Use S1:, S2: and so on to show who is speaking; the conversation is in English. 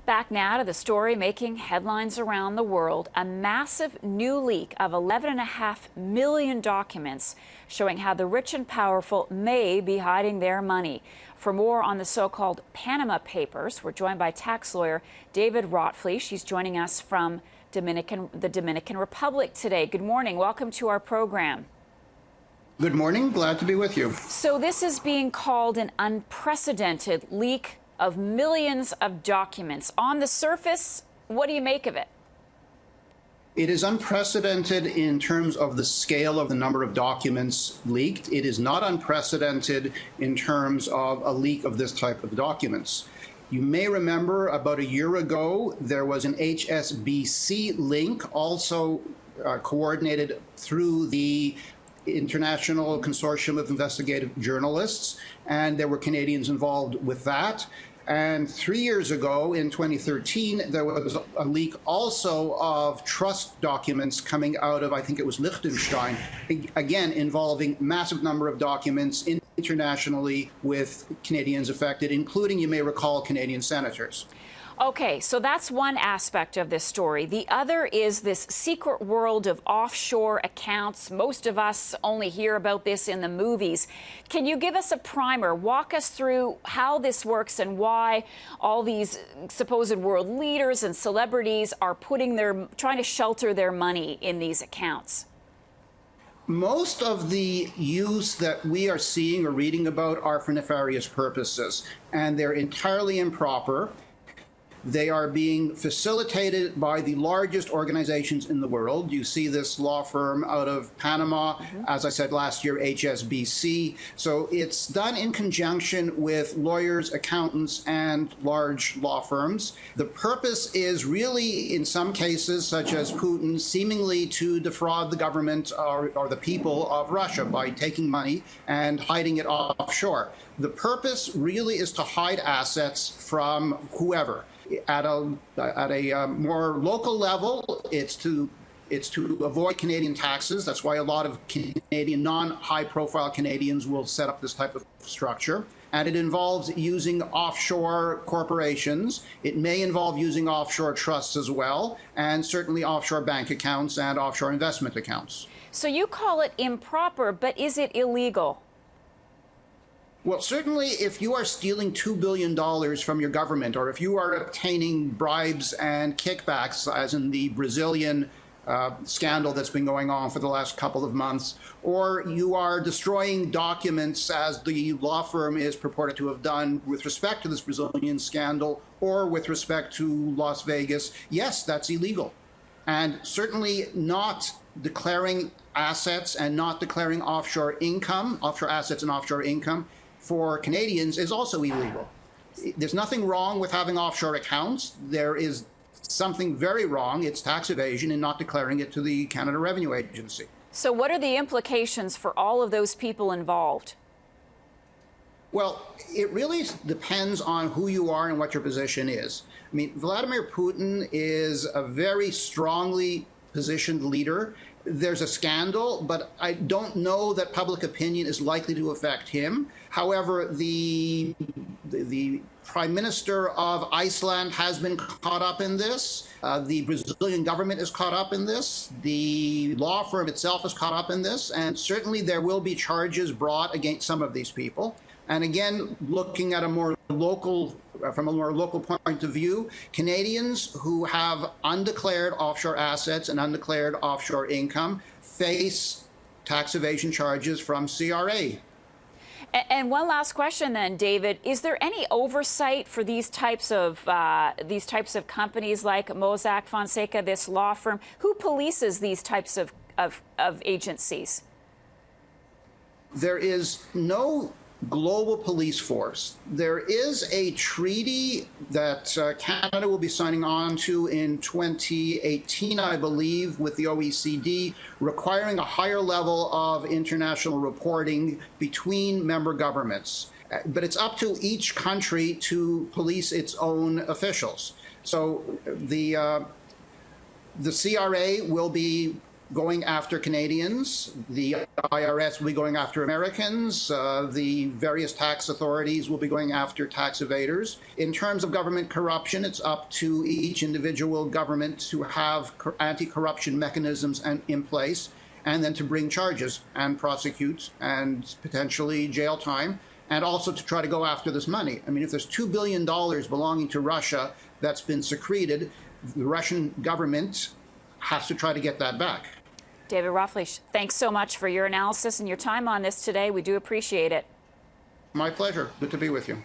S1: Back now to the story making headlines around the world. A massive new leak of 11.5 million documents showing how the rich and powerful may be hiding their money. For more on the so-called Panama Papers, we're joined by tax lawyer David Rotfleisch. She's joining us from the Dominican Republic today. Good morning. Welcome to our program.
S2: Good morning. Glad to be with you.
S1: So this is being called an unprecedented leak of millions of documents. On the surface, what do you make of it?
S2: It is unprecedented in terms of the scale of the number of documents leaked. It is not unprecedented in terms of a leak of this type of documents. You may remember about a year ago, there was an HSBC link also coordinated through the International Consortium of Investigative Journalists, and there were Canadians involved with that. And 3 years ago, in 2013, there was a leak also of trust documents coming out of, I think it was Liechtenstein, again involving massive number of documents internationally with Canadians affected, including, you may recall, Canadian senators.
S1: Okay, so that's one aspect of this story. The other is this secret world of offshore accounts. Most of us only hear about this in the movies. Can you give us a primer? Walk us through how this works and why all these supposed world leaders and celebrities are trying to shelter their money in these accounts.
S2: Most of the use that we are seeing or reading about are for nefarious purposes, and they're entirely improper. They are being facilitated by the largest organizations in the world. You see this law firm out of Panama, as I said last year, HSBC. So it's done in conjunction with lawyers, accountants, and large law firms. The purpose is really, in some cases, such as Putin, seemingly to defraud the government or the people of Russia by taking money and hiding it offshore. The purpose really is to hide assets from whoever. At a more local level, it's to avoid Canadian taxes. That's why a lot of Canadian, non-high-profile Canadians will set up this type of structure. And it involves using offshore corporations. It may involve using offshore trusts as well, and certainly offshore bank accounts and offshore investment accounts.
S1: So you call it improper, but is it illegal?
S2: Well, certainly if you are stealing $2 billion from your government, or if you are obtaining bribes and kickbacks, as in the Brazilian scandal that's been going on for the last couple of months, or you are destroying documents, as the law firm is purported to have done with respect to this Brazilian scandal, or with respect to Las Vegas, yes, that's illegal. And certainly not declaring assets and not declaring offshore income, offshore assets and offshore income, for Canadians is also illegal. There's nothing wrong with having offshore accounts. There is something very wrong. It's tax evasion in not declaring it to the Canada Revenue Agency.
S1: So what are the implications for all of those people involved?
S2: Well, it really depends on who you are and what your position is. I mean, Vladimir Putin is a very strongly positioned leader. There's a scandal, but I don't know that public opinion is likely to affect him. However, the Prime Minister of Iceland has been caught up in this. The Brazilian government is caught up in this. The law firm itself is caught up in this. And certainly there will be charges brought against some of these people. And again, looking at from a more local point of view, Canadians who have undeclared offshore assets and undeclared offshore income face tax evasion charges from CRA.
S1: And one last question then, David, is there any oversight for these types of companies like Mossack Fonseca, this law firm? Who polices these types of agencies?
S2: There is no global police force. There is a treaty that Canada will be signing on to in 2018, I believe, with the OECD, requiring a higher level of international reporting between member governments. But it's up to each country to police its own officials. So the CRA will be going after Canadians. The IRS will be going after Americans. The various tax authorities will be going after tax evaders. In terms of government corruption, it's up to each individual government to have anti-corruption mechanisms in place, and then to bring charges and prosecute and potentially jail time, and also to try to go after this money. I mean, if there's $2 billion belonging to Russia that's been secreted, the Russian government has to try to get that back.
S1: David Rothfleisch, thanks so much for your analysis and your time on this today. We do appreciate it.
S2: My pleasure. Good to be with you.